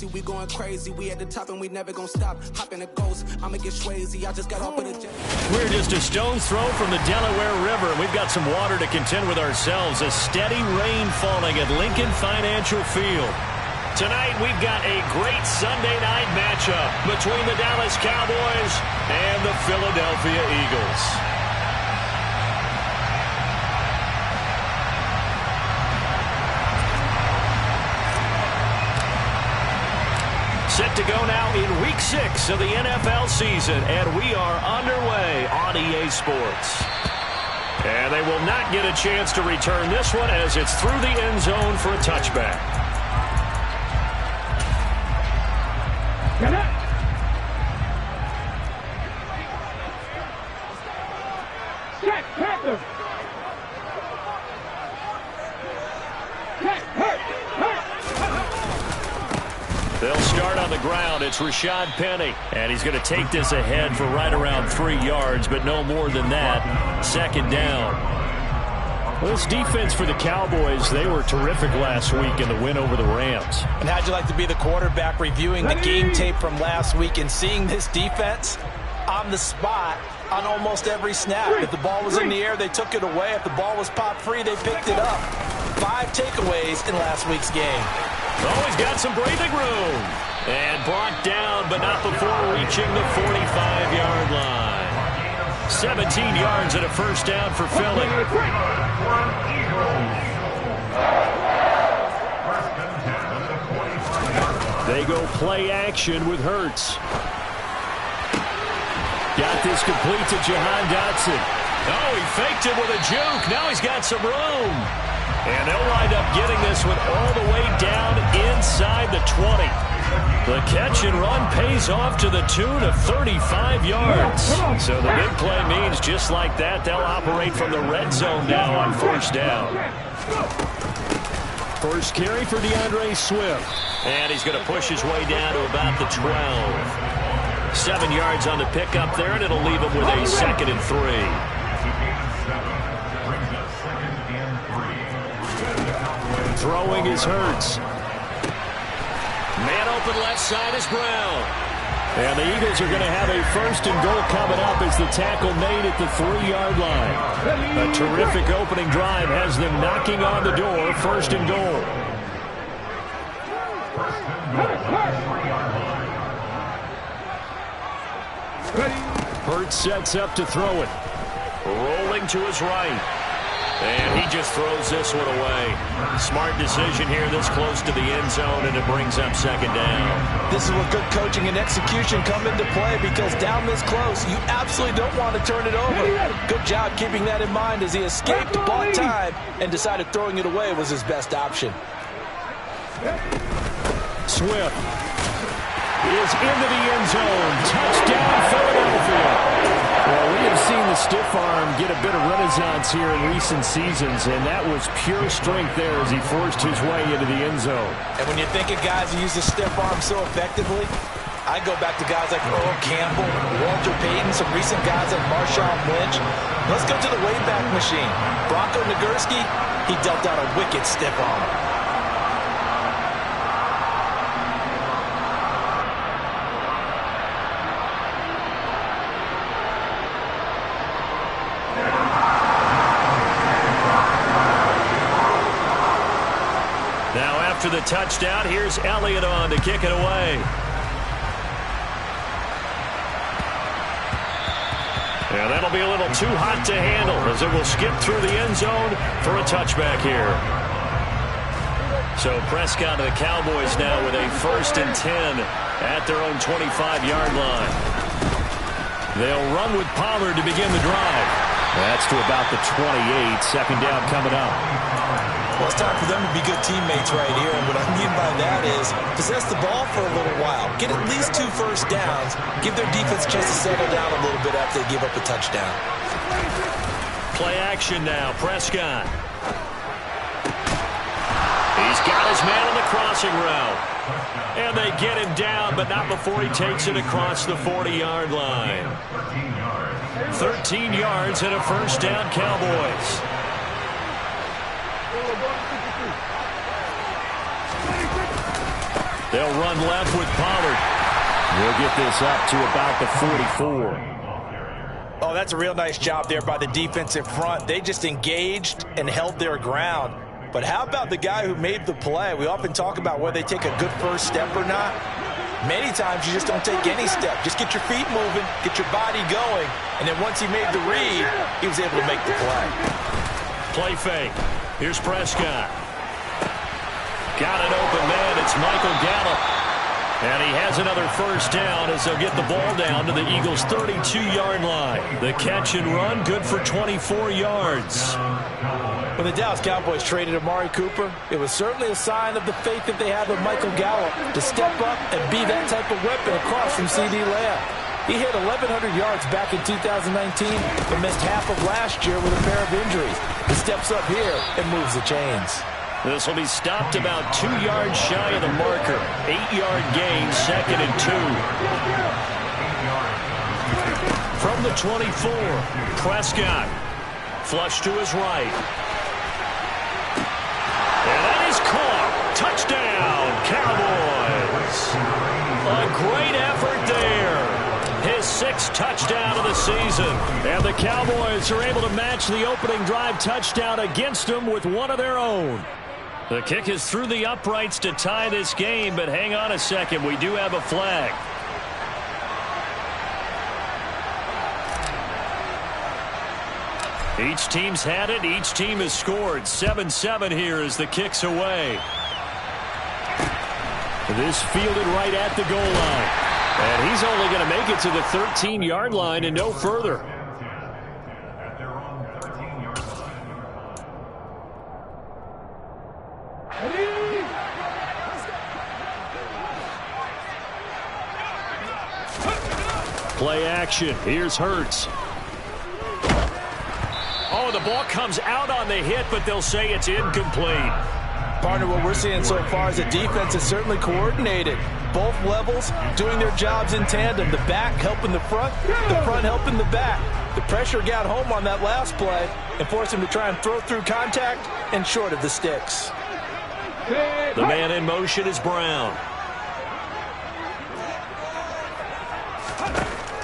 lazy, we going crazy. We at the top and we never gonna stop. Hopping the ghost, I'ma get Swayze. I just got off of the jet. We're just a stone's throw from the Delaware River, and we've got some water to contend with ourselves. A steady rain falling at Lincoln Financial Field. Tonight, we've got a great Sunday night matchup between the Dallas Cowboys and the Philadelphia Eagles. Set to go now in Week 6 of the NFL season, and we are underway on EA Sports. And they will not get a chance to return this one as it's through the end zone for a touchback. They'll start on the ground. It's Rashad Penny, and he's going to take this ahead for right around 3 yards, but no more than that. Second down. Well, this defense for the Cowboys, they were terrific last week in the win over the Rams. And how'd you like to be the quarterback reviewing the game tape from last week and seeing this defense on the spot on almost every snap? If the ball was in the air, they took it away. If the ball was popped free, they picked it up. 5 takeaways in last week's game. Oh, he's got some breathing room. And brought down, but not before reaching the 45-yard line. 17 yards and a first down for Philly. They go play action with Hurts. Got this complete to Jahan Dotson. Oh, he faked it with a juke. Now he's got some room. And they'll wind up getting this one all the way down inside the 20. The catch and run pays off to the tune of 35 yards. So the big play means just like that, they'll operate from the red zone now on first down. First carry for DeAndre Swift. And he's going to push his way down to about the 12. 7 yards on the pickup there, and it'll leave him with a 2nd and 3. Throwing is Hurts. Man open left side is Brown. And the Eagles are going to have a 1st and goal coming up as the tackle made at the 3-yard line. A terrific opening drive has them knocking on the door. 1st and goal. Hurts sets up to throw it. Rolling to his right. And he just throws this one away. Smart decision here this close to the end zone, and it brings up 2nd down. This is where good coaching and execution come into play, because down this close, you absolutely don't want to turn it over. Good job keeping that in mind as he escaped, bought time, and decided throwing it away was his best option. Swift is into the end zone. Touchdown, Philadelphia. Well, we have seen the stiff arm get a bit of renaissance here in recent seasons, and that was pure strength there as he forced his way into the end zone. And when you think of guys who use the stiff arm so effectively, I go back to guys like Earl Campbell, Walter Payton, some recent guys like Marshawn Lynch. Let's go to the Wayback Machine. Bronco Nagurski, he dealt out a wicked stiff arm. After the touchdown, here's Elliott on to kick it away. And that'll be a little too hot to handle as it will skip through the end zone for a touchback here. So Prescott and the Cowboys now with a 1st and 10 at their own 25-yard line. They'll run with Pollard to begin the drive. That's to about the 28. 2nd down coming up. Well, it's time for them to be good teammates right here, and what I mean by that is possess the ball for a little while, get at least 2 first downs, give their defense a chance to settle down a little bit after they give up a touchdown. Play action now, Prescott. He's got his man on the crossing route. And they get him down, but not before he takes it across the 40-yard line. 13 yards and a first down, Cowboys. They'll run left with Pollard. We'll get this up to about the 44. Oh, that's a real nice job there by the defensive front. They just engaged and held their ground. But how about the guy who made the play? We often talk about whether they take a good first step or not. Many times you just don't take any step. Just get your feet moving, get your body going, and then once he made the read, he was able to make the play. Play fake. Here's Prescott. Got an open man. It's Michael Gallup. And he has another first down as they'll get the ball down to the Eagles' 32-yard line. The catch and run, good for 24 yards. When the Dallas Cowboys traded Amari Cooper, it was certainly a sign of the faith that they have in Michael Gallup to step up and be that type of weapon across from C.D. Lamb. He hit 1,100 yards back in 2019 but missed half of last year with a pair of injuries. He steps up here and moves the chains. This will be stopped about 2 yards shy of the marker. 8-yard gain, 2nd and 2. From the 24, Prescott. Flush to his right. And that is caught. Touchdown, Cowboys. A great effort there. His 6th touchdown of the season. And the Cowboys are able to match the opening drive touchdown against them with one of their own. The kick is through the uprights to tie this game, but hang on a second. We do have a flag. Each team's had it. Each team has scored. 7-7 here as the kick's away. This fielded right at the goal line. And he's only going to make it to the 13-yard line and no further. Play action. Here's Hurts. Oh, the ball comes out on the hit, but they'll say it's incomplete. Partner, what we're seeing so far is the defense is certainly coordinated. Both levels doing their jobs in tandem. The back helping the front helping the back. The pressure got home on that last play and forced him to try and throw through contact and short of the sticks. The man in motion is Brown.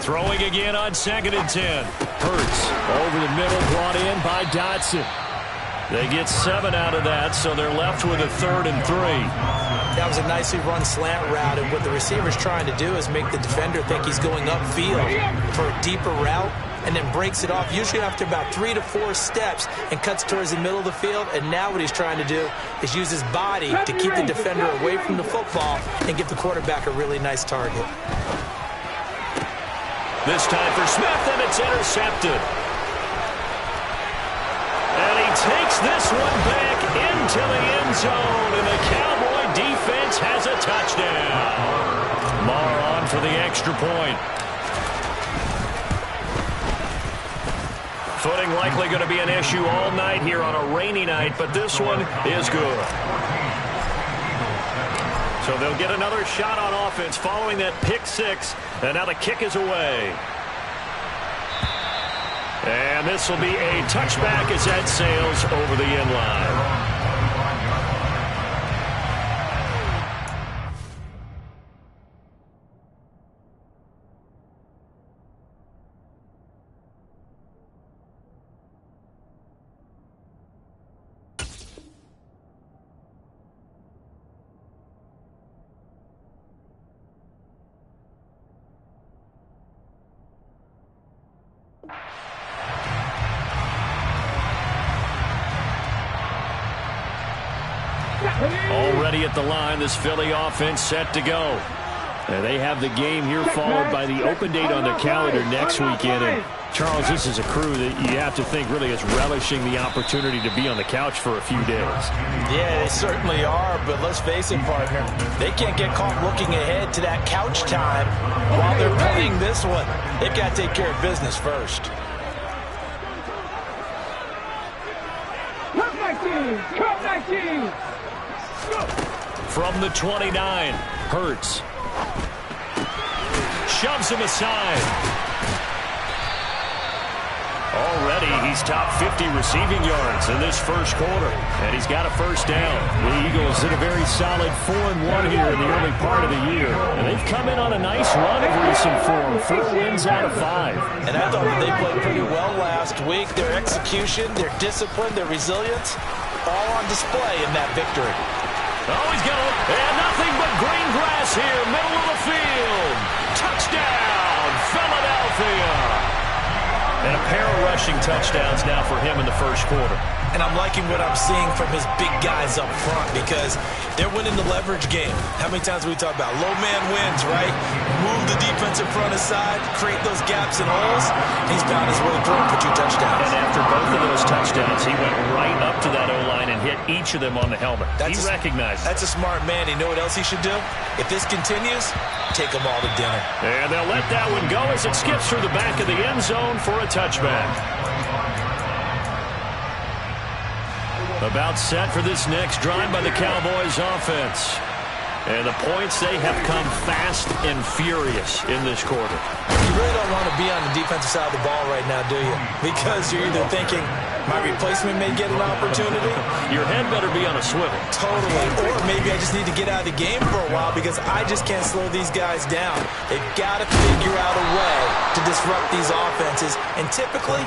Throwing again on 2nd and 10. Hurts over the middle, brought in by Dotson. They get 7 out of that, so they're left with a 3rd and 3. That was a nicely run slant route, and what the receiver's trying to do is make the defender think he's going upfield for a deeper route, and then breaks it off, usually after about 3 to 4 steps, and cuts towards the middle of the field. And now what he's trying to do is use his body to keep the defender away from the football and give the quarterback a really nice target. This time for Smith, and it's intercepted. And he takes this one back into the end zone, and the Cowboy defense has a touchdown. Marr on for the extra point. Footing likely going to be an issue all night here on a rainy night, but this one is good. So they'll get another shot on offense following that pick 6, and now the kick is away. And this will be a touchback as that sails over the end line. Already at the line, this Philly offense set to go. And they have the game here followed by the open date on their calendar next weekend. And Charles, this is a crew that you have to think really is relishing the opportunity to be on the couch for a few days. Yeah, they certainly are, but let's face it, partner. They can't get caught looking ahead to that couch time while they're playing this one. They've got to take care of business first. Come back team! From the 29, Hurts. Shoves him aside. Already already he's top 50 receiving yards in this first quarter, and he's got a first down. The Eagles did a very solid 4-1 here in the early part of the year, and they've come in on a nice run of recent form. 4 wins out of 5. And I thought that they played pretty well last week. Their execution, their discipline, their resilience, all on display in that victory. Oh, he's got and nothing but green grass here, middle of the field. Touchdown, Philadelphia. And a pair of rushing touchdowns now for him in the first quarter. And I'm liking what I'm seeing from his big guys up front because they're winning the leverage game. How many times have we talked about low man wins, right? Move the defensive front aside, create those gaps and holes. He's found his way through for 2 touchdowns. And after both of those touchdowns, he went right up to that O-line and hit each of them on the helmet. He recognized it. That's a smart man. You know what else he should do? If this continues, take them all to dinner. And they'll let that one go as it skips through the back of the end zone for a touchback. About set for this next drive by the Cowboys offense. And the points, they have come fast and furious in this quarter. You really don't want to be on the defensive side of the ball right now, do you? Because you're either thinking, my replacement may get an opportunity. Your head better be on a swivel. Totally. Or maybe I just need to get out of the game for a while because I just can't slow these guys down. They've got to figure out a way to disrupt these offenses. And typically,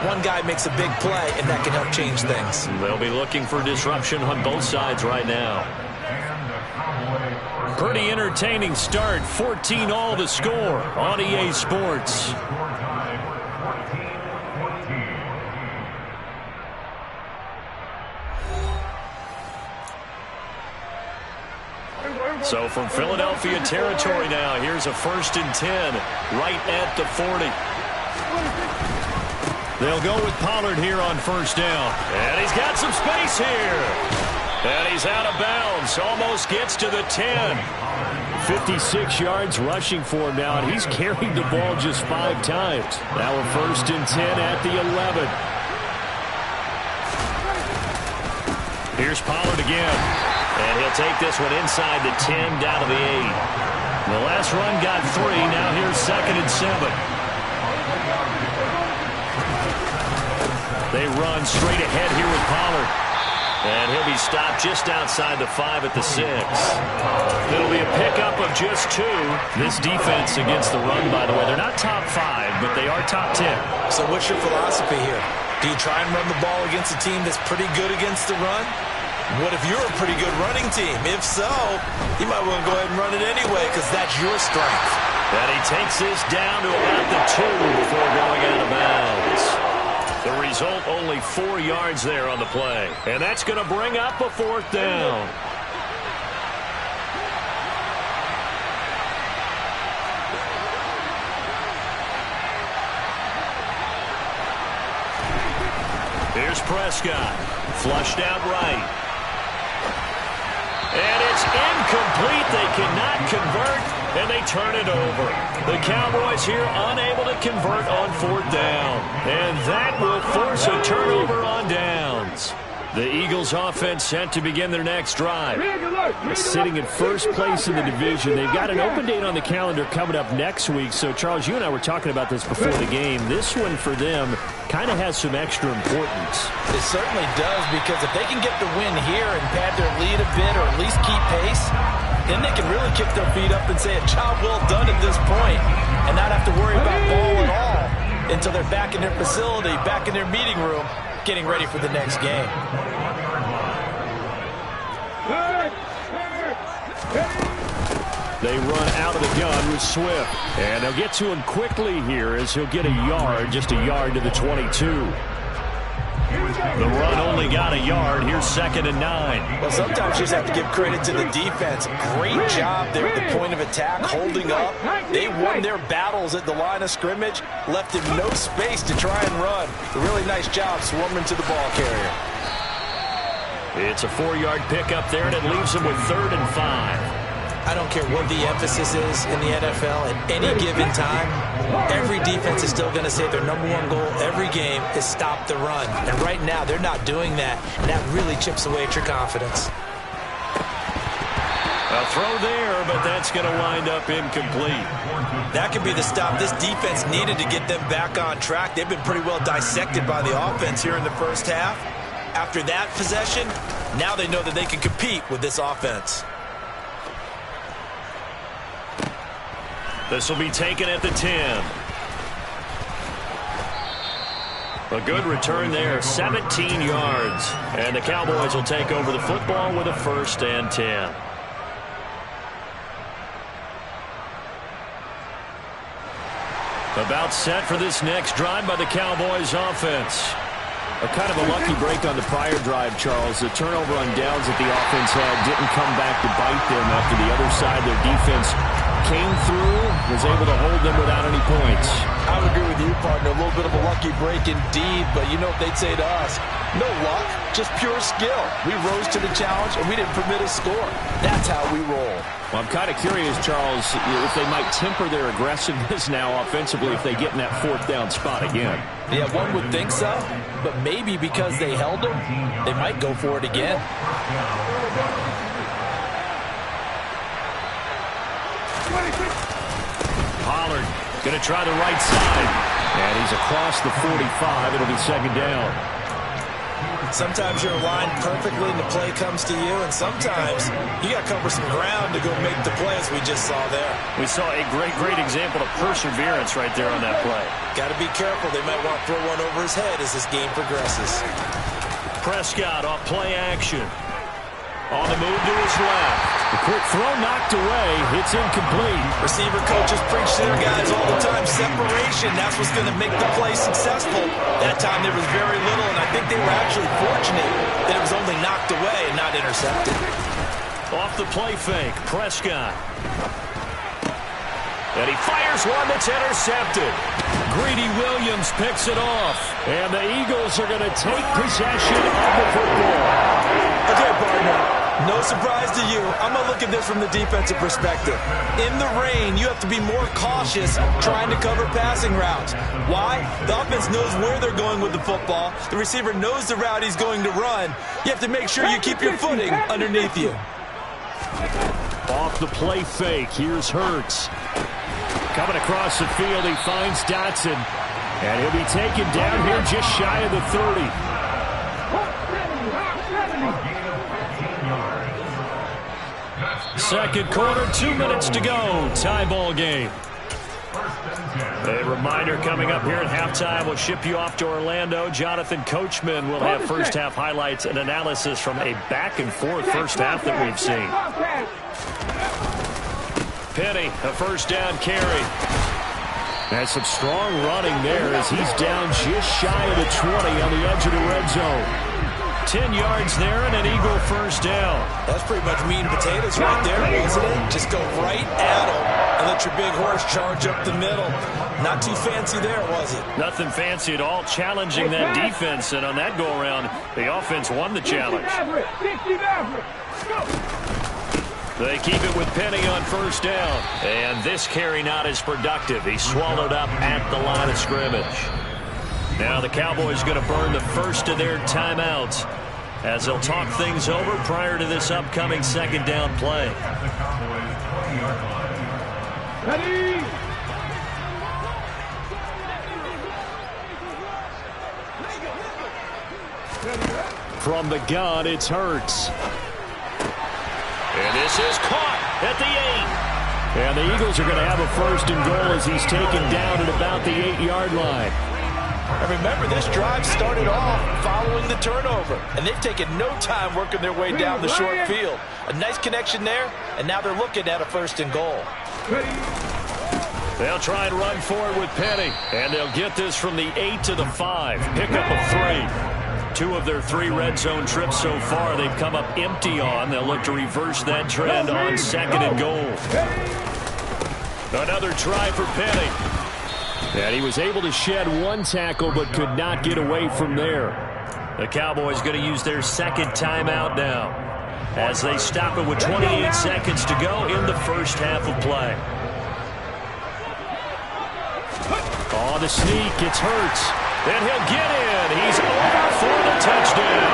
one guy makes a big play, and that can help change things. They'll be looking for disruption on both sides right now. Pretty entertaining start. 14-all the score on EA Sports. So from Philadelphia territory now, here's a 1st and 10 right at the 40. They'll go with Pollard here on 1st down. And he's got some space here. And he's out of bounds. Almost gets to the 10. 56 yards rushing for him now, and he's carried the ball just 5 times. Now a 1st and 10 at the 11. Here's Pollard again. And he'll take this one inside the 10 down to the 8. The last run got 3. Now here's 2nd and 7. They run straight ahead here with Pollard. And he'll be stopped just outside the 5 at the 6. It'll be a pickup of just 2. This defense against the run, by the way, they're not top 5, but they are top 10. So what's your philosophy here? Do you try and run the ball against a team that's pretty good against the run? What if you're a pretty good running team? If so, you might want to go ahead and run it anyway because that's your strength. And he takes this down to about the 2 before going out of bounds. The result, only 4 yards there on the play. And that's going to bring up a 4th down. Here's Prescott. Flushed out right. And it's incomplete. They cannot convert, and they turn it over. The Cowboys here unable to convert on 4th down. And that will force a turnover on downs. The Eagles offense set to begin their next drive. Sitting in first place in the division. They've got an open date on the calendar coming up next week. So, Charles, you and I were talking about this before the game. This one for them kind of has some extra importance. It certainly does, because if they can get the win here and pad their lead a bit or at least keep pace, then they can really kick their feet up and say a job well done at this point and not have to worry about ball at all until they're back in their facility, back in their meeting room, getting ready for the next game. They run out of the gun with Swift. And they'll get to him quickly here as he'll get a yard, just a yard to the 22. The run only got a yard. Here's 2nd and 9. Well, sometimes you just have to give credit to the defense. Great job there at the point of attack, holding up. They won their battles at the line of scrimmage, left him no space to try and run. A really nice job swarming to the ball carrier. It's a 4-yard pickup there, and it leaves him with 3rd and 5. I don't care what the emphasis is in the NFL at any given time. Every defense is still going to say their number 1 goal every game is stop the run. And right now, they're not doing that, and that really chips away at your confidence. A throw there, but that's going to wind up incomplete. That could be the stop this defense needed to get them back on track. They've been pretty well dissected by the offense here in the first half. After that possession, now they know that they can compete with this offense. This will be taken at the 10. A good return there, 17 yards. And the Cowboys will take over the football with a 1st and 10. About set for this next drive by the Cowboys offense. A kind of a lucky break on the prior drive, Charles. The turnover on downs that the offense had didn't come back to bite them after the other side. Their defense came through, was able to hold them without any points. I would agree with you, partner. A little bit of a lucky break indeed, but you know what they'd say to us? No luck, just pure skill. We rose to the challenge, and we didn't permit a score. That's how we roll. Well, I'm kind of curious, Charles, if they might temper their aggressiveness now offensively if they get in that 4th down spot again. Yeah, one would think so, but maybe because they held them, they might go for it again. Pollard going to try the right side. And he's across the 45. It'll be 2nd down. Sometimes you're aligned perfectly and the play comes to you, and sometimes you got to cover some ground to go make the play, as we just saw there. We saw a great example of perseverance right there on that play. Got to be careful. They might want to throw one over his head as this game progresses. Prescott off play action. On the move to his left. The quick throw knocked away. It's incomplete. Receiver coaches preach to their guys all the time. Separation, that's what's going to make the play successful. That time there was very little, and I think they were actually fortunate that it was only knocked away and not intercepted. Off the play fake, Prescott. And he fires one that's intercepted. Greedy Williams picks it off. And the Eagles are going to take possession of the football. Okay, partner, no surprise to you. I'm going to look at this from the defensive perspective. In the rain, you have to be more cautious trying to cover passing routes. Why? The offense knows where they're going with the football. The receiver knows the route he's going to run. You have to make sure you keep your footing underneath you. Off the play fake, here's Hurts. Coming across the field, he finds Dotson. And he'll be taken down here just shy of the 30. Second quarter, 2 minutes to go. Tie ball game. A reminder coming up here at halftime. We'll ship you off to Orlando. Jonathan Coachman will have first half highlights and analysis from a back-and-forth first half that we've seen. Penny, a first down carry. And some strong running there as he's down just shy of the 20 on the edge of the red zone. 10 yards there and an Eagle first down. That's pretty much meat and potatoes right there, wasn't it? Just go right at him and let your big horse charge up the middle. Not too fancy there, was it? Nothing fancy at all, challenging that defense. And on that go-around, the offense won the challenge. They keep it with Penny on first down. And this carry not as productive. He's swallowed up at the line of scrimmage. Now the Cowboys going to burn the first of their timeouts as they'll talk things over prior to this upcoming second down play. Ready? From the gun, it's Hurts. And this is caught at the 8. And the Eagles are going to have a first and goal as he's taken down at about the 8-yard line. And remember, this drive started off following the turnover, and they've taken no time working their way down the short field. A nice connection there, and now they're looking at a first and goal. They'll try and run forward with Penny, and they'll get this from the 8 to the 5. Pickup of 3. 2 of their 3 red zone trips so far they've come up empty on. They'll look to reverse that trend on second and goal. Another try for Penny. And he was able to shed 1 tackle but could not get away from there. The Cowboys going to use their second timeout now as they stop it with 28 seconds to go in the first half of play. On the sneak, it's Hurts. And he'll get in. He's over for the touchdown.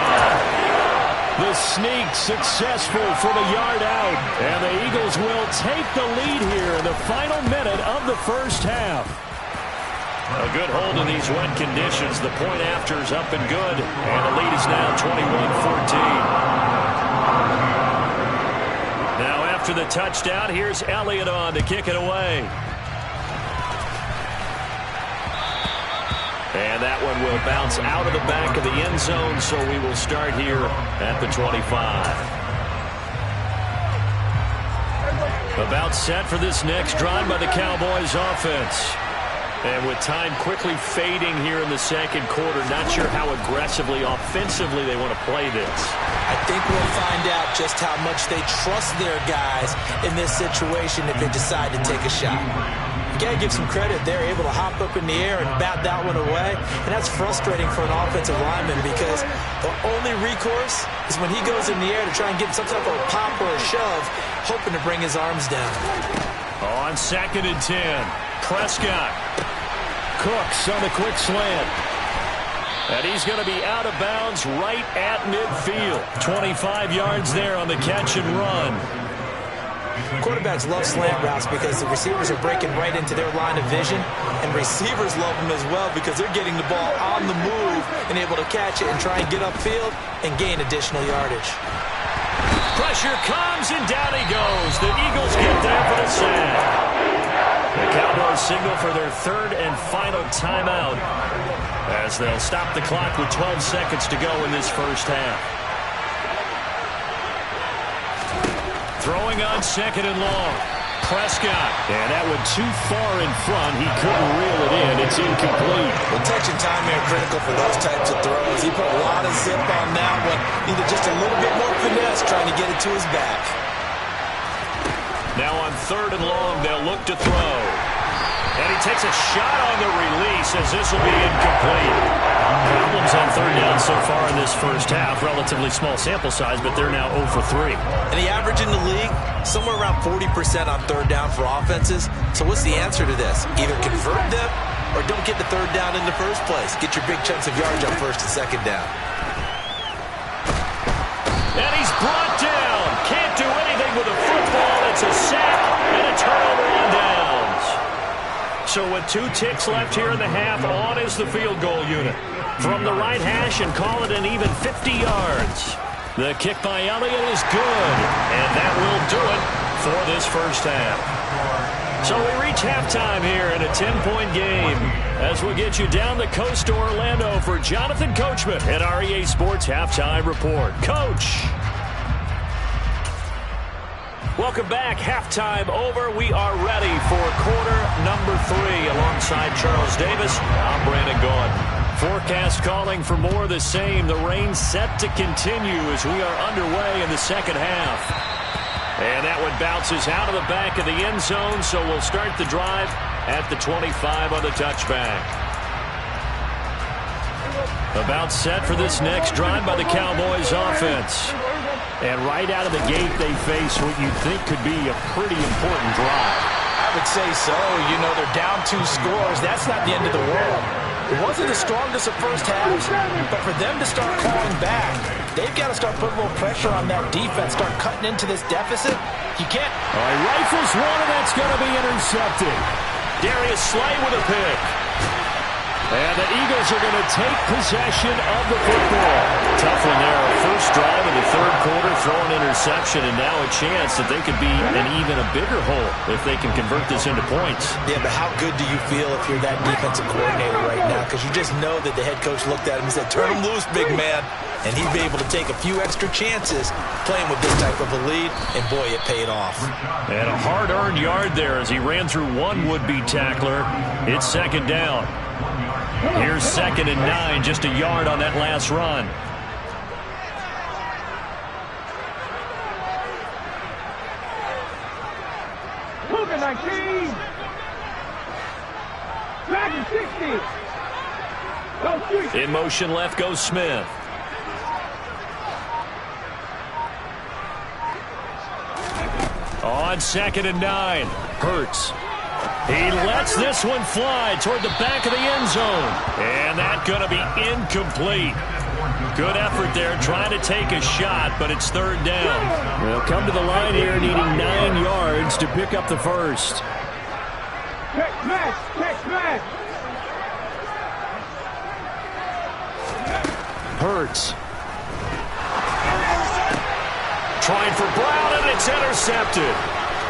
The sneak successful from a yard out. And the Eagles will take the lead here in the final minute of the first half. A good hold in these wet conditions. The point after is up and good. And the lead is now 21-14. Now after the touchdown, here's Elliott on to kick it away. And that one will bounce out of the back of the end zone, so we will start here at the 25. About set for this next drive by the Cowboys offense. And with time quickly fading here in the second quarter, not sure how aggressively, offensively they want to play this. I think we'll find out just how much they trust their guys in this situation if they decide to take a shot. You got to give some credit. They're able to hop up in the air and bat that one away. And that's frustrating for an offensive lineman because the only recourse is when he goes in the air to try and get some type of a pop or a shove, hoping to bring his arms down. On 2nd and 10, Prescott. Cooks on the quick slant. And he's going to be out of bounds right at midfield. 25 yards there on the catch and run. Quarterbacks love slant routes because the receivers are breaking right into their line of vision, and receivers love them as well because they're getting the ball on the move and able to catch it and try and get upfield and gain additional yardage. Pressure comes, and down he goes. The Eagles get there for the sack. The Cowboys signal for their third and final timeout as they'll stop the clock with 12 seconds to go in this first half. Throwing on 2nd and long. Prescott. And that one too far in front. He couldn't reel it in. It's incomplete. Well, touch and time are critical for those types of throws. He put a lot of zip on that one. Needed just a little bit more finesse trying to get it to his back. Now on 3rd and long, they'll look to throw. And he takes a shot on the release as this will be incomplete. Problems on 3rd down so far in this first half. Relatively small sample size, but they're now 0 for 3. And the average in the league, somewhere around 40% on 3rd down for offenses. So what's the answer to this? Either convert them or don't get the 3rd down in the first place. Get your big chunks of yards on 1st and 2nd down. And he's brought down. Can't do anything with a football. It's a sack and a turnover on downs. So with 2 ticks left here in the half, on is the field goal unit. From the right hash and call it an even 50 yards. The kick by Elliott is good. And that will do it for this first half. So we reach halftime here in a 10-point game as we get you down the coast to Orlando for Jonathan Coachman at our EA Sports Halftime Report. Coach. Welcome back. Halftime over. We are ready for quarter number 3 alongside Charles Davis. I'm Brandon Gaughan. Forecast calling for more of the same. The rain set to continue as we are underway in the second half. And that one bounces out of the back of the end zone, so we'll start the drive at the 25 on the touchback. About set for this next drive by the Cowboys offense. And right out of the gate, they face what you'd think could be a pretty important drive. I would say so. You know, they're down 2 scores. That's not the end of the world. It wasn't the strongest of first halves, but for them to start clawing back, they've got to start putting a little pressure on that defense, start cutting into this deficit. You can't. All right, rifles one, and that's going to be intercepted. Darius Slay with a pick. And the Eagles are going to take possession of the football. Tough one there. First drive of the third quarter, throw an interception, and now a chance that they could be in even a bigger hole if they can convert this into points. Yeah, but how good do you feel if you're that defensive coordinator right now? Because you just know that the head coach looked at him and said, turn him loose, big man. And he'd be able to take a few extra chances playing with this type of a lead, and boy, it paid off. And a hard-earned yard there as he ran through one would-be tackler. It's 2nd down. Here's 2nd and 9, just a yard on that last run. Moving 19. Dragon 60. In motion left goes Smith. On 2nd and 9, Hurts. He lets this one fly toward the back of the end zone. And that's going to be incomplete. Good effort there, trying to take a shot, but it's third down. They'll come to the line here needing 9 yards to pick up the first. Hurts. Trying for Brown, and it's intercepted.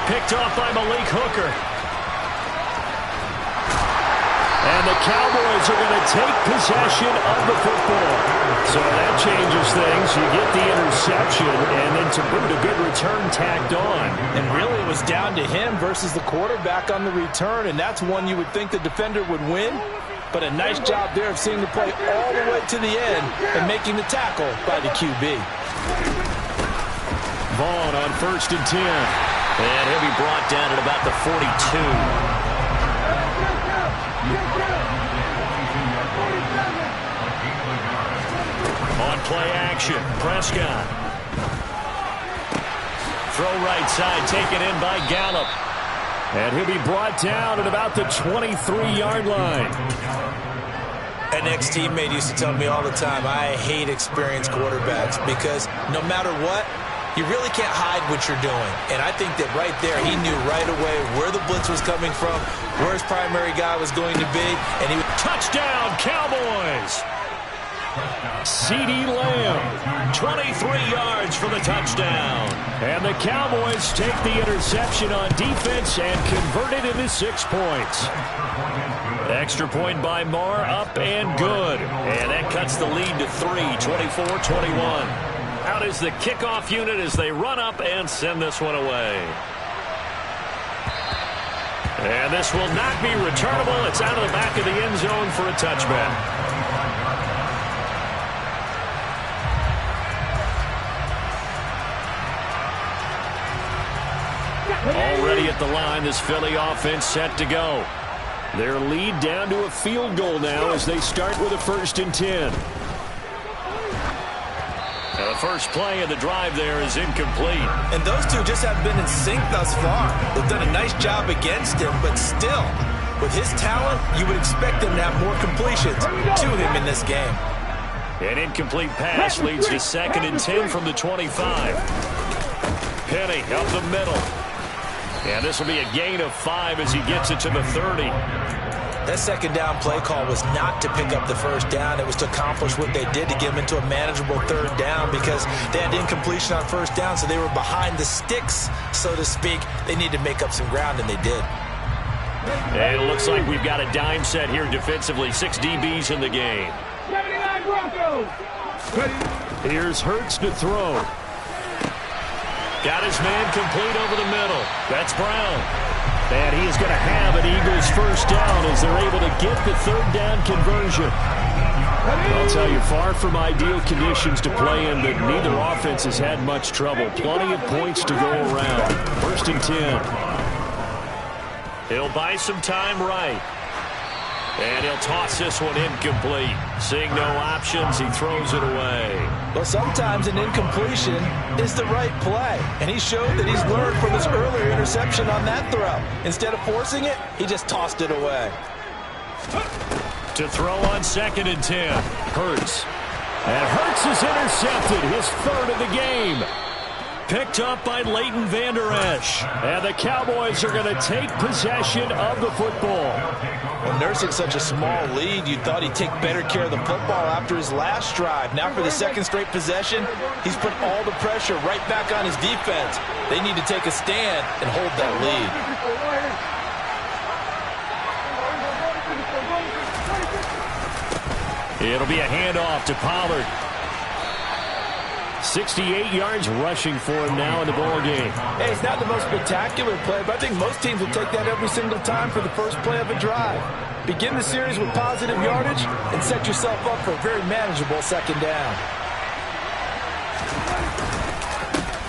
Picked off by Malik Hooker. And the Cowboys are going to take possession of the football. So that changes things. You get the interception, and then to boot, a good return tacked on. And really it was down to him versus the quarterback on the return, and that's one you would think the defender would win. But a nice job there of seeing the play all the way to the end and making the tackle by the QB. Vaughn on 1st and 10. And he'll be brought down at about the 42. On play action, Prescott. Throw right side, taken in by Gallup. And he'll be brought down at about the 23-yard line. An ex-teammate used to tell me all the time, I hate experienced quarterbacks because no matter what, you really can't hide what you're doing. And I think that right there, he knew right away where the blitz was coming from, where his primary guy was going to be, and he would... Touchdown, Cowboys! CeeDee Lamb, 23 yards for the touchdown. And the Cowboys take the interception on defense and convert it into 6 points. Extra point by Marr, up and good. And that cuts the lead to 3, 24-21. Out is the kickoff unit as they run up and send this one away. And this will not be returnable. It's out of the back of the end zone for a touchback. Already at the line, this Philly offense set to go. Their lead down to a field goal now as they start with a 1st and 10. The first play of the drive there is incomplete. And those two just have been in sync thus far. They've done a nice job against him, but still, with his talent, you would expect him to have more completions to him in this game. An incomplete pass leads to 2nd and 10 from the 25. Penny up the middle. And this will be a gain of 5 as he gets it to the 30. That second down play call was not to pick up the first down. It was to accomplish what they did to get them into a manageable 3rd down because they had incompletion on 1st down, so they were behind the sticks, so to speak. They need to make up some ground, and they did. And it looks like we've got a dime set here defensively. 6 DBs in the game. 79 Broncos. Here's Hurts to throw. Got his man complete over the middle. That's Brown. And he is going to have an Eagles 1st down as they're able to get the 3rd down conversion. I'll tell you, far from ideal conditions to play in, but neither offense has had much trouble. Plenty of points to go around. 1st and 10. He'll buy some time right. And he'll toss this one incomplete. Seeing no options, he throws it away. Well, sometimes an incompletion is the right play. And he showed that he's learned from his earlier interception on that throw. Instead of forcing it, he just tossed it away. To throw on 2nd and 10. Hurts. And Hurts is intercepted, his 3rd of the game. Picked up by Leighton Vander Esch. And the Cowboys are going to take possession of the football. Well, nursing such a small lead, you thought he'd take better care of the football after his last drive. Now for the 2nd straight possession, he's put all the pressure right back on his defense. They need to take a stand and hold that lead. It'll be a handoff to Pollard. 68 yards rushing for him now in the ball game. Hey, it's not the most spectacular play, but I think most teams will take that every single time for the first play of a drive. Begin the series with positive yardage and set yourself up for a very manageable 2nd down.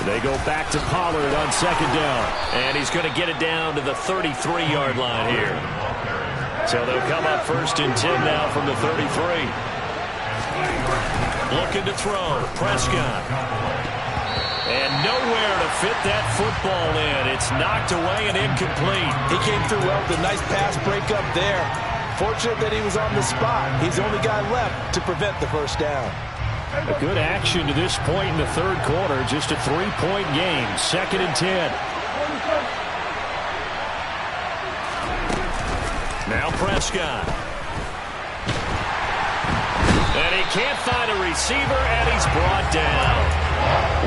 They go back to Pollard on 2nd down. And he's going to get it down to the 33-yard line here. So they'll come up 1st and 10 now from the 33. Looking to throw, Prescott. And nowhere to fit that football in. It's knocked away and incomplete. He came through well with a nice pass breakup there. Fortunate that he was on the spot. He's the only guy left to prevent the 1st down. A good action to this point in the third quarter. Just a 3-point game. 2nd and 10. Now Prescott. And he can't find a receiver, and he's brought down.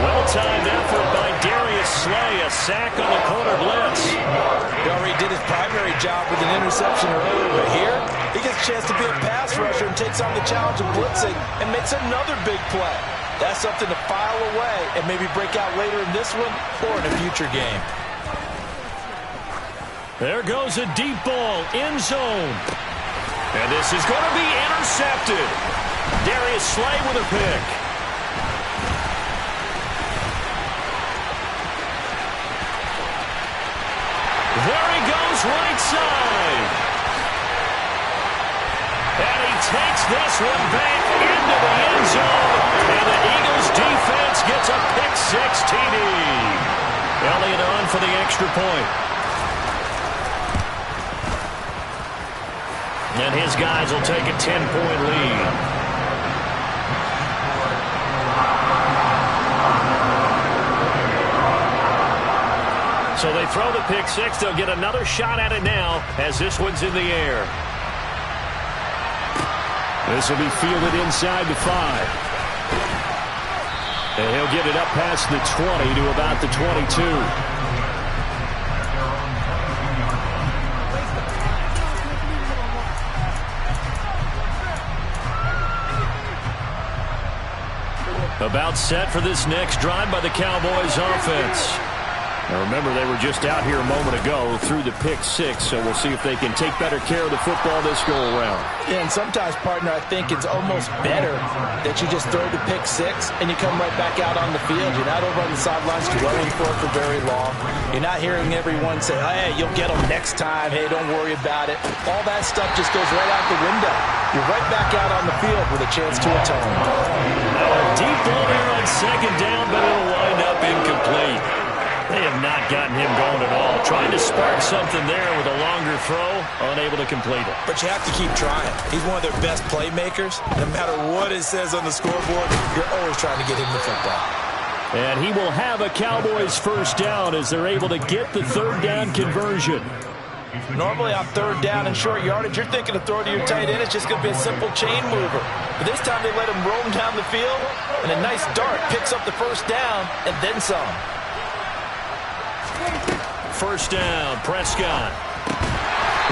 Well-timed effort by Darius Slay. A sack on the corner blitz. He already did his primary job with an interception earlier, but here he gets a chance to be a pass rusher and takes on the challenge of blitzing and makes another big play. That's something to file away and maybe break out later in this one or in a future game. There goes a deep ball, end zone. And this is going to be intercepted. Darius Slay with a pick. There he goes, right side. And he takes this one back into the end zone. And the Eagles defense gets a pick-6 TD. Elliott on for the extra point. And his guys will take a 10-point lead. So they throw the pick-6. They'll get another shot at it now as this one's in the air. This will be fielded inside the 5. And he'll get it up past the 20 to about the 22. About set for this next drive by the Cowboys offense. Now remember, they were just out here a moment ago through the pick-6, so we'll see if they can take better care of the football this go-around. Yeah, and sometimes, partner, I think it's almost better that you just throw the pick-6 and you come right back out on the field. You're not over on the sidelines dwelling for it for very long. You're not hearing everyone say, hey, you'll get them next time. Hey, don't worry about it. All that stuff just goes right out the window. You're right back out on the field with a chance to atone. Now a deep ball here on 2nd down, but it'll wind up incomplete. They have not gotten him going at all. Trying to spark something there with a longer throw, unable to complete it. But you have to keep trying. He's one of their best playmakers. No matter what it says on the scoreboard, you're always trying to get him the football. And he will have a Cowboys first down as they're able to get the 3rd down conversion. Normally on 3rd down and short yardage, you're thinking to throw to your tight end. It's just going to be a simple chain mover. But this time they let him roam down the field, and a nice dart picks up the first down and then some. First down, Prescott.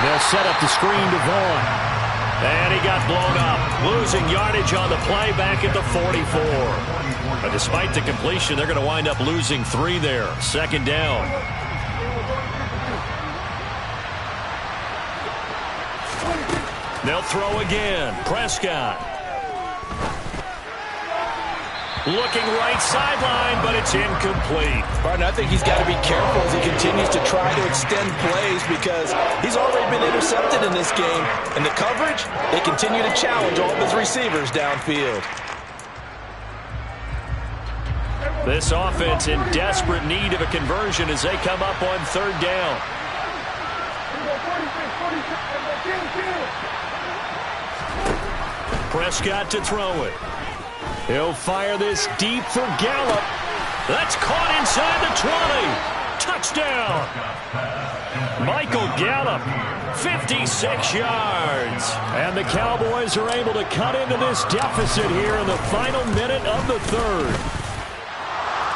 They'll set up the screen to Vaughn. And he got blown up. Losing yardage on the play back at the 44. But despite the completion, they're going to wind up losing 3 there. 2nd down. They'll throw again. Prescott. Looking right sideline, but it's incomplete. Martin, I think he's got to be careful as he continues to try to extend plays because he's already been intercepted in this game. And the coverage, they continue to challenge all of his receivers downfield. This offense in desperate need of a conversion as they come up on 3rd down. Prescott to throw it. He'll fire this deep for Gallup. That's caught inside the 20. Touchdown. Michael Gallup, 56 yards. And the Cowboys are able to cut into this deficit here in the final minute of the 3rd.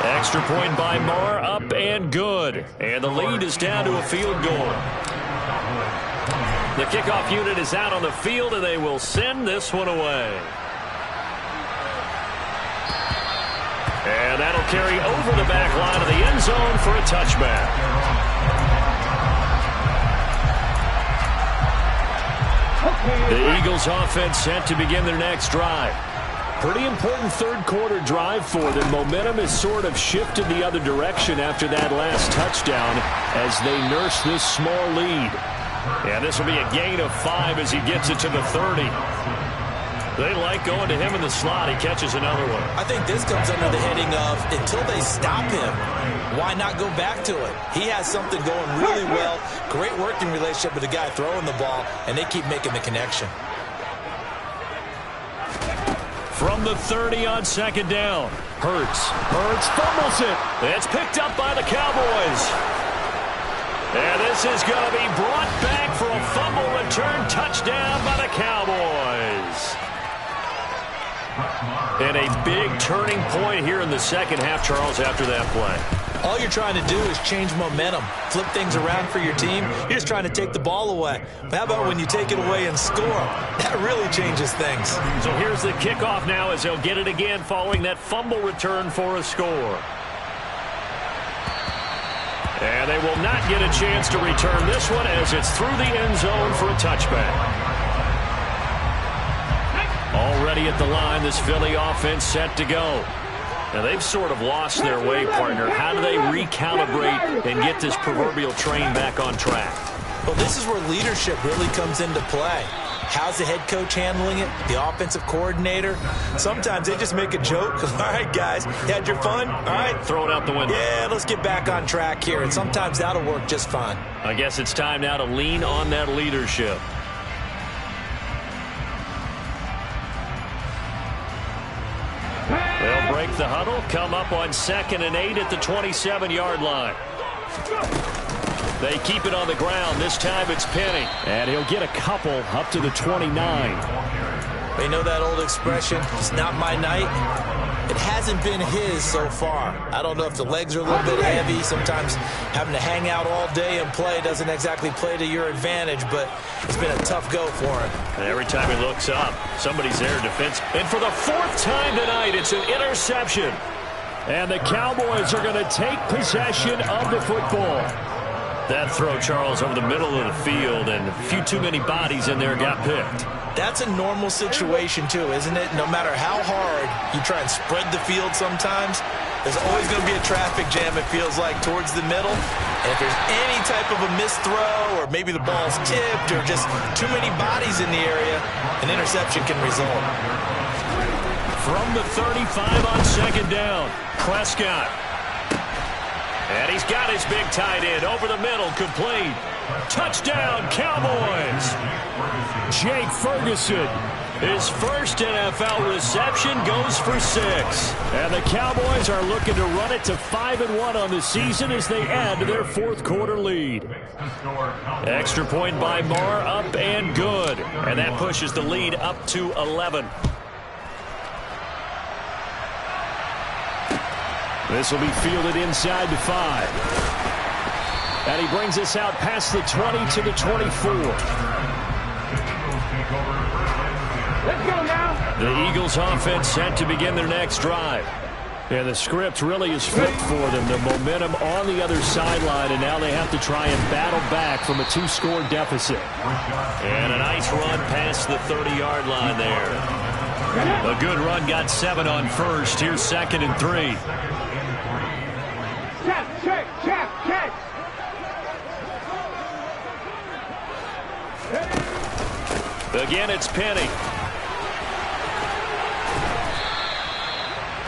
Extra point by Marr, up and good. And the lead is down to a field goal. The kickoff unit is out on the field, and they will send this one away. And that'll carry over the back line of the end zone for a touchback. The Eagles offense set to begin their next drive. Pretty important 3rd quarter drive for them. Momentum has sort of shifted the other direction after that last touchdown as they nurse this small lead. And this will be a gain of 5 as he gets it to the 30. They like going to him in the slot. He catches another one. I think this comes under the heading of until they stop him, why not go back to it? He has something going really well. Great working relationship with the guy throwing the ball, and they keep making the connection. From the 30 on second down. Hurts fumbles it. It's picked up by the Cowboys. And this is going to be brought back for a fumble return touchdown by the Cowboys. And a big turning point here in the second half, Charles, after that play. All you're trying to do is change momentum, flip things around for your team. You're just trying to take the ball away. But how about when you take it away and score? That really changes things. So here's the kickoff now as they'll get it again following that fumble return for a score. And they will not get a chance to return this one as it's through the end zone for a touchback. Already at the line, this Philly offense set to go. Now, they've sort of lost their way, partner. How do they recalibrate and get this proverbial train back on track? Well, this is where leadership really comes into play. How's the head coach handling it? The offensive coordinator? Sometimes they just make a joke. All right, guys, you had your fun? All right. Throw it out the window. Yeah, let's get back on track here. And sometimes that'll work just fine. I guess it's time now to lean on that leadership. They'll break the huddle, come up on 2nd and 8 at the 27-yard line. They keep it on the ground. This time it's Penny. And he'll get a couple up to the 29. They know that old expression, it's not my night. It hasn't been his so far. I don't know if the legs are a little bit heavy. Sometimes having to hang out all day and play doesn't exactly play to your advantage, but it's been a tough go for him. And every time he looks up, somebody's there defense. And for the 4th time tonight, it's an interception. And the Cowboys are going to take possession of the football. That throw, Charles, over the middle of the field, and a few too many bodies in there got picked. That's a normal situation, too, isn't it? No matter how hard you try and spread the field sometimes, there's always going to be a traffic jam, it feels like, towards the middle. And if there's any type of a missed throw, or maybe the ball's tipped, or just too many bodies in the area, an interception can result. From the 35 on 2nd down, Prescott. And he's got his big tight end over the middle, complete. Touchdown, Cowboys. Jake Ferguson, his first NFL reception, goes for 6. And the Cowboys are looking to run it to 5-1 on the season as they add to their 4th quarter lead. Extra point by Marr, up and good. And that pushes the lead up to 11. This will be fielded inside the 5. And he brings us out past the 20 to the 24. Let's go now. The Eagles offense set to begin their next drive. And the script really is flipped for them. The momentum on the other sideline, and now they have to try and battle back from a 2-score deficit. And a nice run past the 30-yard line there. A good run, got 7 on first. Here's 2nd and 3. Check. Again, it's Penny.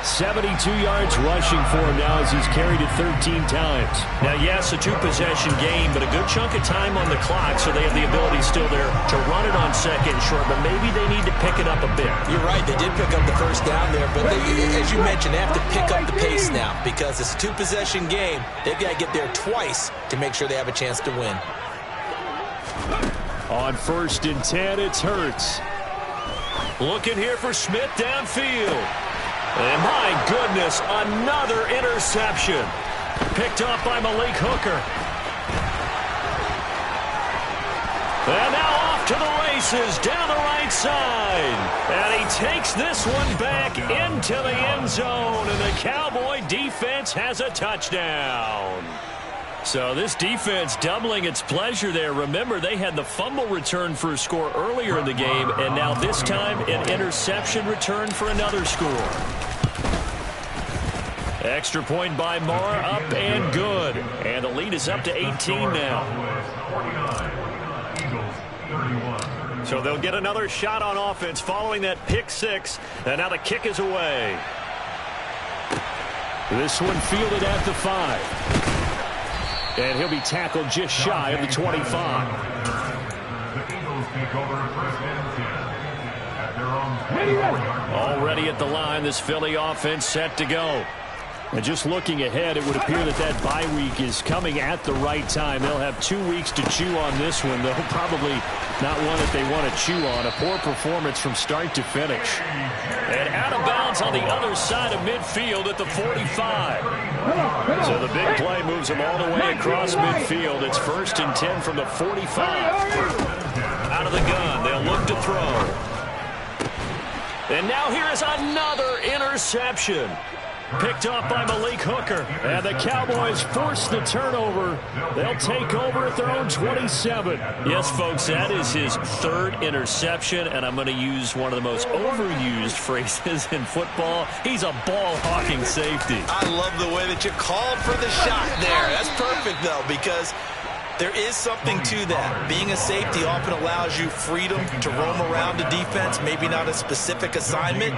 72 yards rushing for him now as he's carried it 13 times. Now, yes, a 2-possession game, but a good chunk of time on the clock, so they have the ability still there to run it on 2nd and short, but maybe they need to pick it up a bit. You're right, they did pick up the first down there, but as you mentioned, they have to pick up the pace now because it's a 2-possession game. They've got to get there twice to make sure they have a chance to win. On 1st and 10, it's Hurts. Looking here for Smith downfield. And my goodness, another interception. Picked off by Malik Hooker. And now off to the races down the right side. And he takes this one back into the end zone. And the Cowboy defense has a touchdown. So this defense doubling its pleasure there. Remember, they had the fumble return for a score earlier in the game, and now this time an interception return for another score. Extra point by Marr, up and good. And the lead is up to 18 now. So they'll get another shot on offense following that pick 6, and now the kick is away. This one fielded at the 5. And he'll be tackled just shy of the 25. Already at the line, this Philly offense set to go. And just looking ahead, it would appear that bye week is coming at the right time. They'll have 2 weeks to chew on this one. They'll probably not one that they want to chew on. A poor performance from start to finish. And out of bounds on the other side of midfield at the 45. So the big play moves them all the way across midfield. It's 1st and 10 from the 45. Out of the gun, they'll look to throw. And now here is another interception. Picked off by Malik Hooker. And the Cowboys force the turnover. They'll take over at their own 27. Yes, folks, that is his 3rd interception, and I'm going to use one of the most overused phrases in football. He's a ball-hawking safety. I love the way that you called for the shot there. That's perfect, though, because there is something to that. Being a safety often allows you freedom to roam around the defense, maybe not a specific assignment.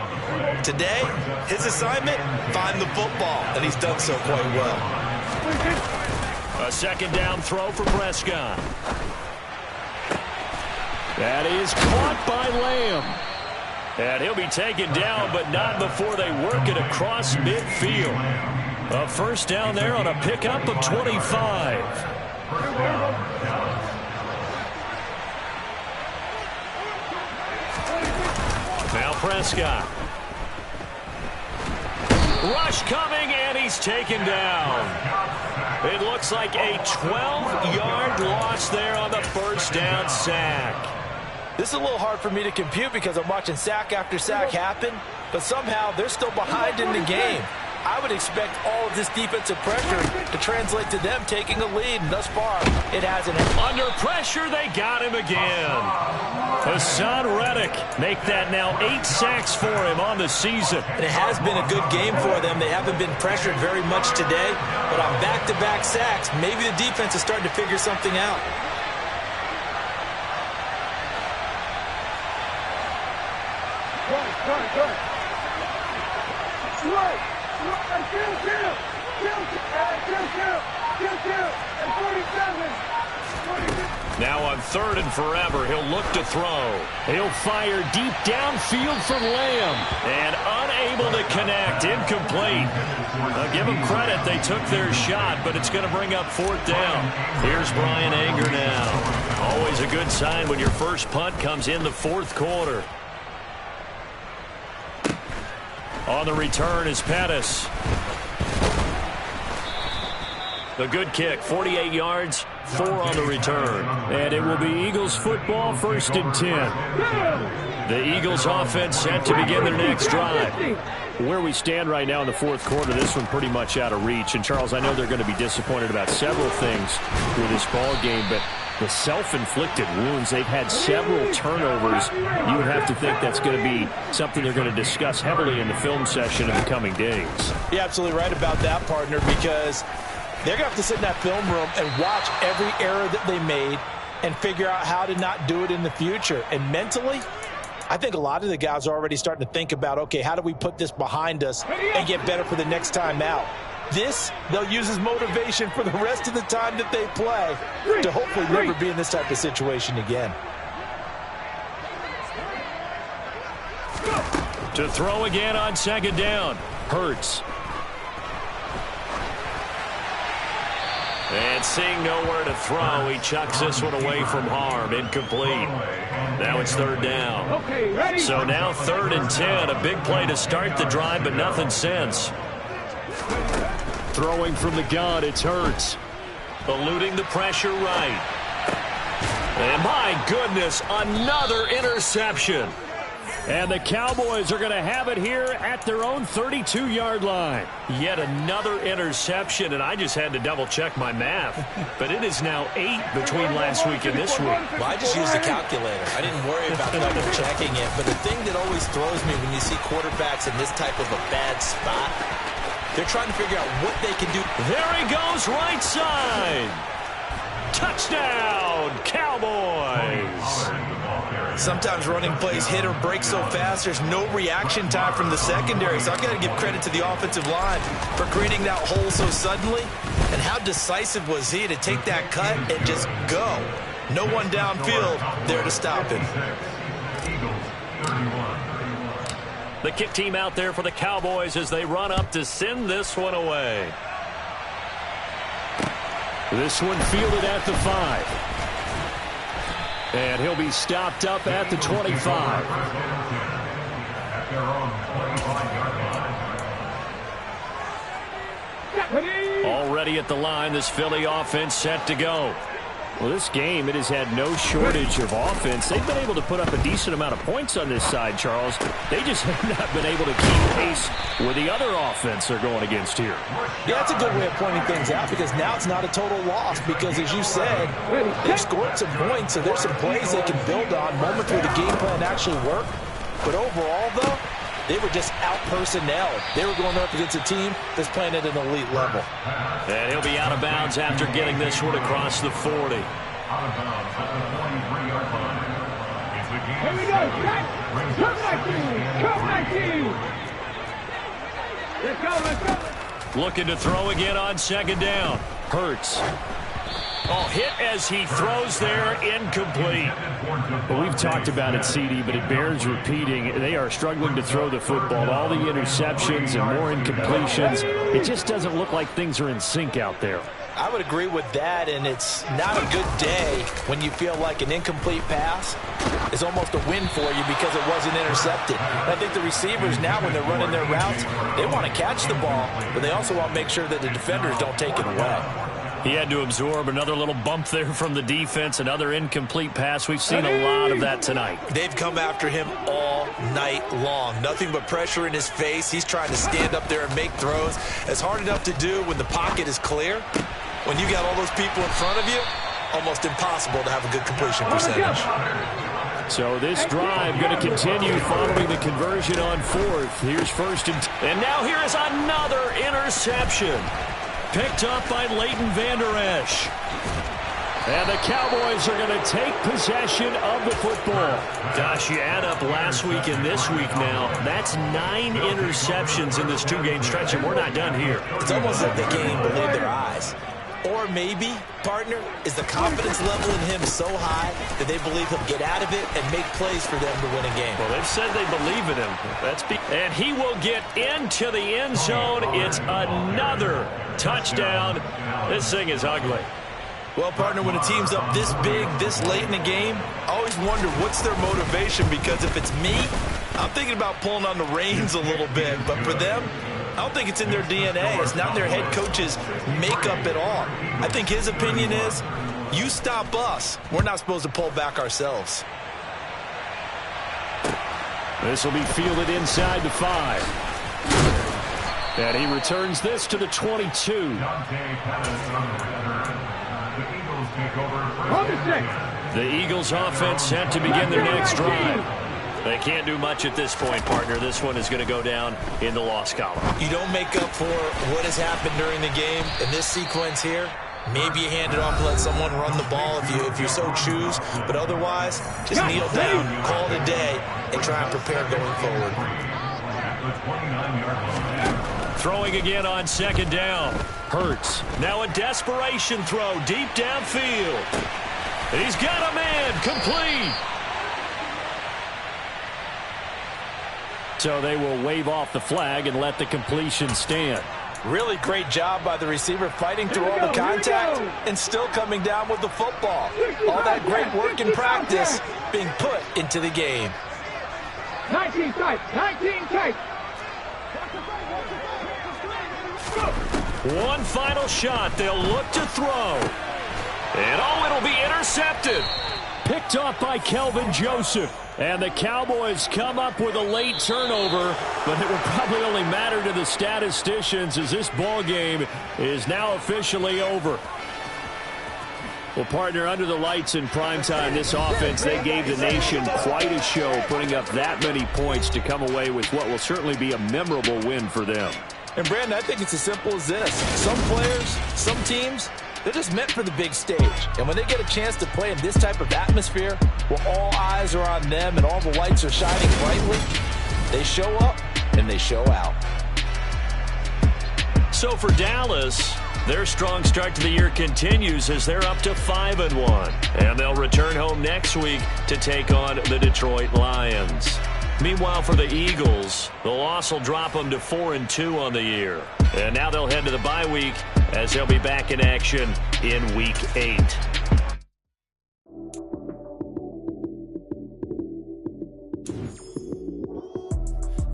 Today, his assignment, find the football, and he's done so quite well. A 2nd down throw for Prescott. That is caught by Lamb. And he'll be taken down, but not before they work it across midfield. A 1st down there on a pickup of 25. Now Prescott. Rush coming, and he's taken down. It looks like a 12-yard loss there on the 1st down sack. This is a little hard for me to compute because I'm watching sack after sack happen, but somehow they're still behind in the game. I would expect all of this defensive pressure to translate to them taking a lead, and thus far, it hasn't. Under pressure, they got him again. Hassan Reddick make that now 8 sacks for him on the season. And it has been a good game for them. They haven't been pressured very much today, but on back-to-back sacks, maybe the defense is starting to figure something out. Now on 3rd and forever, he'll look to throw. He'll fire deep downfield from Lamb. And unable to connect. Incomplete. I'll give them credit. They took their shot, but it's going to bring up 4th down. Here's Brian Anger now. Always a good sign when your first punt comes in the 4th quarter. On the return is Pettis. A good kick, 48 yards, 4 on the return. And it will be Eagles football, 1st and 10. The Eagles offense set to begin their next drive. Where we stand right now in the 4th quarter, this one pretty much out of reach. And, Charles, I know they're going to be disappointed about several things with this ball game, but the self-inflicted wounds, they've had several turnovers. You would have to think that's going to be something they're going to discuss heavily in the film session in the coming days. You're absolutely right about that, partner, because they're going to have to sit in that film room and watch every error that they made and figure out how to not do it in the future. And mentally, I think a lot of the guys are already starting to think about, okay, how do we put this behind us and get better for the next time out? This, they'll use as motivation for the rest of the time that they play to hopefully never be in this type of situation again. To throw again on 2nd down. Hurts. And seeing nowhere to throw, he chucks this one away from harm. Incomplete. Now it's 3rd down. So now 3rd and 10. A big play to start the drive, but nothing since. Throwing from the gun, it's Hurts. Eluding the pressure right. And my goodness, another interception. And the Cowboys are going to have it here at their own 32-yard line. Yet another interception, and I just had to double-check my math. But it is now 8 between last week and this week. Well, I just used a calculator. I didn't worry about double-checking it. But the thing that always throws me when you see quarterbacks in this type of a bad spot, they're trying to figure out what they can do. There he goes, right side. Touchdown, Cowboys. Sometimes running plays hit or break so fast, there's no reaction time from the secondary. So I've got to give credit to the offensive line for creating that hole so suddenly. And how decisive was he to take that cut and just go? No one downfield there to stop him. The kick team out there for the Cowboys as they run up to send this one away. This one fielded at the 5. And he'll be stopped up at the 25. Already at the line, this Philly offense set to go. Well, this game, it has had no shortage of offense. They've been able to put up a decent amount of points on this side, Charles. They just have not been able to keep pace with the other offense they're going against here. Yeah, that's a good way of pointing things out because now it's not a total loss because, as you said, they've scored some points, so there's some plays they can build on, moments where the game plan actually worked. But overall, though, they were just out-personnelled. They were going up against a team that's playing at an elite level. And he'll be out of bounds after getting this one across the 40. Here we go, Jack. Come 19. Let's go, let's go. Looking to throw again on second down. Hurts. Oh, hit as he throws there, incomplete. Well, we've talked about it, CD, but it bears repeating. They are struggling to throw the football. All the interceptions and more incompletions. It just doesn't look like things are in sync out there. I would agree with that, and it's not a good day when you feel like an incomplete pass is almost a win for you because it wasn't intercepted. I think the receivers now, when they're running their routes, they want to catch the ball, but they also want to make sure that the defenders don't take it away. He had to absorb another little bump there from the defense, another incomplete pass. We've seen a lot of that tonight. They've come after him all night long. Nothing but pressure in his face. He's trying to stand up there and make throws. It's hard enough to do when the pocket is clear. When you got all those people in front of you, almost impossible to have a good completion percentage. So this drive going to continue following the conversion on 4th. Here's 1st and now here is another interception. Picked up by Leighton Vander Esch. And the Cowboys are going to take possession of the football. Gosh, you add up last week and this week now. That's 9 interceptions in this 2-game stretch, and we're not done here. It's almost like they can't even believe their eyes. Or maybe, partner, is the confidence level in him so high that they believe he'll get out of it and make plays for them to win a game. Well, they've said they believe in him. And he will get into the end zone. It's another touchdown. This thing is ugly. Well, partner, when a team's up this big, this late in the game, I always wonder what's their motivation, because if it's me, I'm thinking about pulling on the reins a little bit. But for them, I don't think it's in their DNA. It's not their head coach's makeup at all. I think his opinion is, you stop us. We're not supposed to pull back ourselves. This will be fielded inside the 5. And he returns this to the 22. The Eagles offense set to begin their next drive. They can't do much at this point, partner. This one is going to go down in the loss column. You don't make up for what has happened during the game in this sequence here. Maybe you hand it off and let someone run the ball if you so choose. But otherwise, just kneel down, call it a day, and try and prepare going forward. Throwing again on second down. Hurts. Now a desperation throw deep downfield. He's got a man. Complete. So they will wave off the flag and let the completion stand. Really great job by the receiver, fighting through all the contact and still coming down with the football. All that great work in practice being put into the game. 19 tight, 19 tight. One final shot. They'll look to throw. And it'll be intercepted. Picked off by Kelvin Joseph. And the Cowboys come up with a late turnover, but it will probably only matter to the statisticians as this ball game is now officially over. Well, partner, under the lights in primetime, this offense, they gave the nation quite a show, putting up that many points to come away with what will certainly be a memorable win for them. And, Brandon, I think it's as simple as this. Some players, some teams, they're just meant for the big stage. And when they get a chance to play in this type of atmosphere, where all eyes are on them and all the lights are shining brightly, they show up and they show out. So for Dallas, their strong start to the year continues as they're up to 5-1. And they'll return home next week to take on the Detroit Lions. Meanwhile, for the Eagles, the loss will drop them to 4-2 on the year. And now they'll head to the bye week as they'll be back in action in Week 8.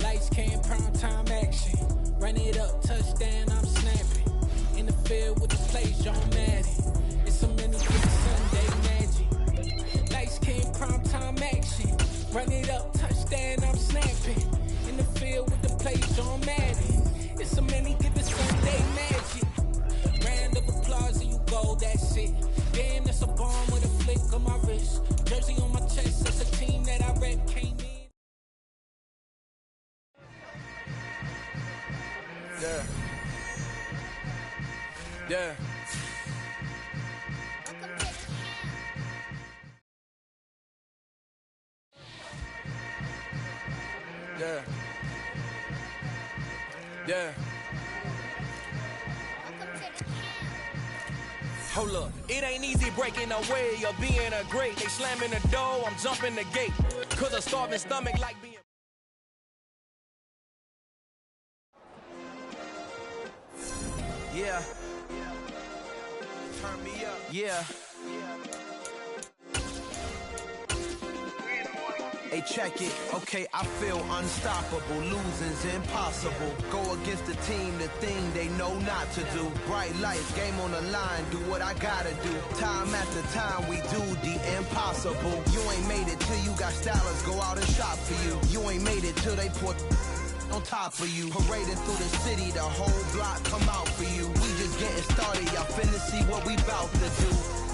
Lights came, prime time action. Run it up, touchdown, I'm snapping. In the field with the plays, John Madden. It's so many good Sunday magic. Lights came, prime time action. Run it up, touchdown, I'm snapping. In the field with the plays, John Madden. It's so many good Sunday magic. Round of applause and you go, that's it. Damn, that's a bomb with a flick on my wrist. Jersey on my chest, that's a team that I rep came in. Yeah. Yeah. Yeah. Yeah. Hold up, it ain't easy breaking away or being a great. They slamming the door, I'm jumping the gate. Cause a starving stomach like being. Yeah. Turn me up. Yeah. Hey, check it. Okay, I feel unstoppable. Losing's impossible. Go against the team, the thing they know not to do. Bright lights, game on the line, do what I gotta do. Time after time, we do the impossible. You ain't made it till you got stylers go out and shop for you. You ain't made it till they put on top of you. Parading through the city, the whole block come out for you. We just getting started, y'all finna see what we bout to do.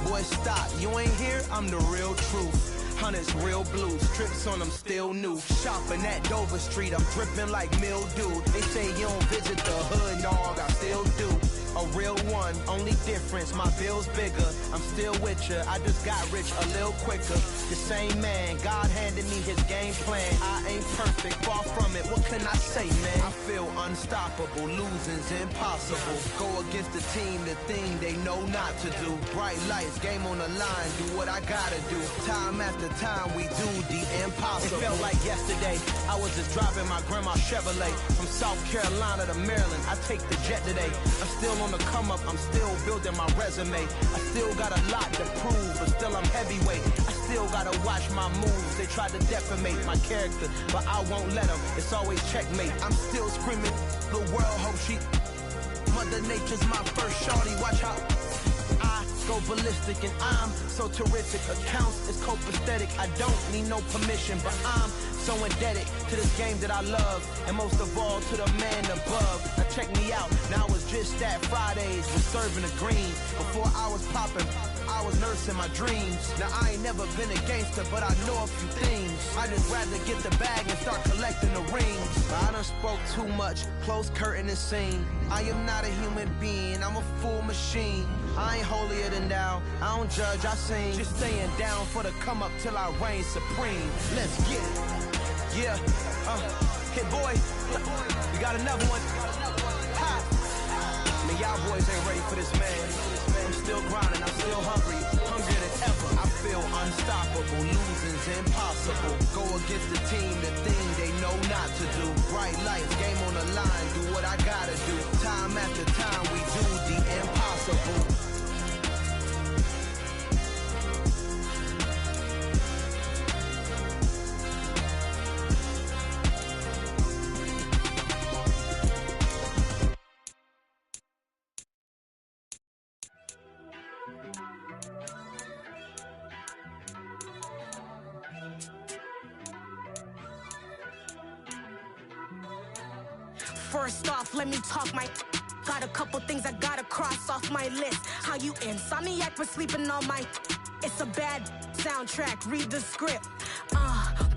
Boy, stop, you ain't here, I'm the real truth. Hunters, real blues, strips on them still new. Shopping at Dover Street, I'm dripping like mildew. They say you don't visit the hood, dog, I still do. A real one, only difference, my bill's bigger. I'm still with ya, I just got rich a little quicker. The same man, God handed me his game plan. I ain't perfect, far from it, what can I say, man? I feel unstoppable, losing's impossible. Go against the team, the thing they know not to do. Bright lights, game on the line, do what I gotta do. Time after time, we do the impossible. It felt like yesterday, I was just driving my grandma's Chevrolet. From South Carolina to Maryland, I take the jet today. I'm still on the come up, I'm still building my resume. I still got a lot to prove, but still I'm heavyweight. I still gotta watch my moves. They tried to defamate my character, but I won't let them. It's always checkmate. I'm still screaming, the world hope she. Mother Nature's my first shorty, watch how I go ballistic and I'm so terrific. Accounts is copacetic. I don't need no permission, but I'm so indebted to this game that I love, and most of all to the man above. Now check me out, now it's just that Fridays was serving the green. Before I was popping, I was nursing my dreams. Now I ain't never been a gangster, but I know a few things. I just rather get the bag and start collecting the rings. I done spoke too much, close curtain and scene. I am not a human being, I'm a full machine. I ain't holier than thou, I don't judge, I sing. Just staying down for the come up till I reign supreme. Let's get it. Yeah, hit boy, we got another one. Ha! I mean, y'all boys ain't ready for this, man. I'm still grinding, I'm still hungry, hungrier than ever. I feel unstoppable, losing's impossible. Go against the team, the thing they know not to do. Bright lights, game on the line, do what I gotta do. Time after time, we do the impossible. First off, let me talk my. Got a couple things I gotta cross off my list. How you insomniac for sleeping on my. It's a bad soundtrack, read the script.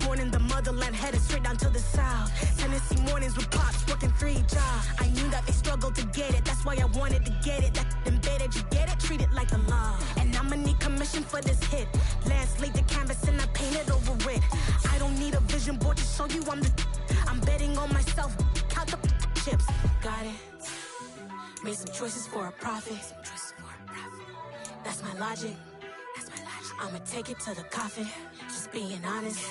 Born in the motherland, headed straight down to the south. Tennessee mornings with pops, working 3 jobs. I knew that they struggled to get it, that's why I wanted to get it. That embedded, you get it, treat it like a law. And I'ma need commission for this hit. Last laid the canvas and I painted over it. I don't need a vision board to show you I'm betting on myself, count the chips. Got it. Made some choices for a profit. That's my logic. I'ma take it to the coffin. Just being honest.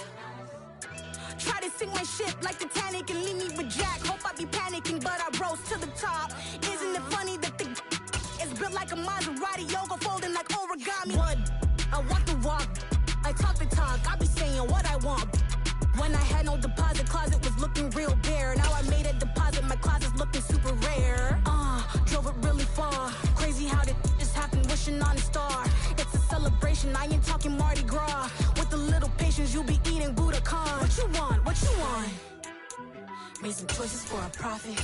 try to sink my ship like Titanic and leave me with Jack. Hope I be panicking, but I rose to the top. Isn't it funny that the is built like a Maserati, yoga folding like origami? What? I walk the walk, I talk the talk, I be saying what I want. When I had no deposit, closet was looking real bare. Now I made a deposit, my closet's looking super rare. Drove it really far. Crazy how did just happen, wishing on a star. It's a celebration, I ain't talking Mardi Gras. With a little patience, you'll be eating Budokan. What you want? What you want? Made some choices for a profit.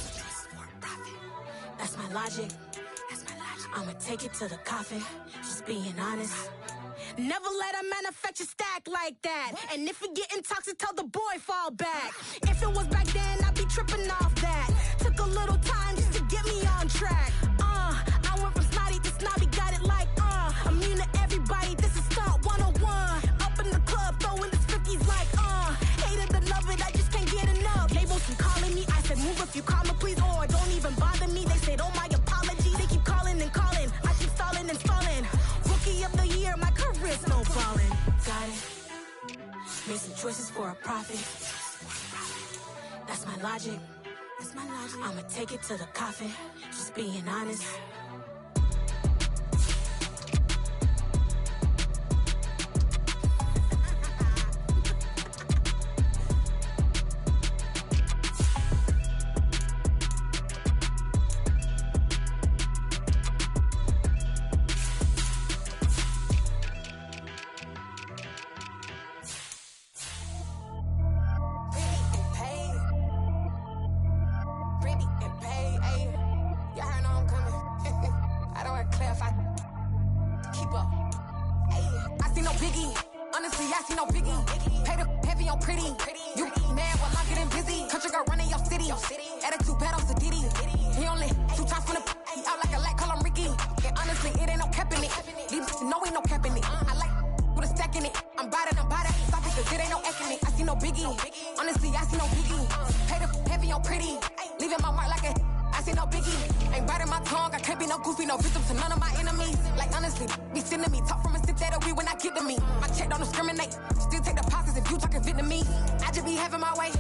That's my logic. I'ma take it to the coffin, just being honest. Never let a manufacture stack like that. And if it getting toxic, tell the boy fall back. If it was back then, I'd be tripping off that. Took a little time just to get me on track. I went from snotty to snobby, got it like immune to everybody, this is stunt 101. Up in the club, throwing the 50s like hate it and love it, I just can't get enough. Labels keep calling me, I said move if you call me please, or don't even bother me. They said oh my apology, they keep calling and calling, I keep stalling and stalling. Rookie of the year, my career's snowballing. Got it. Made some choices for a profit. That's my logic. I'ma take it to the coffin, just being honest. Still take deposits if you talking Vietnamese. I just be having my way.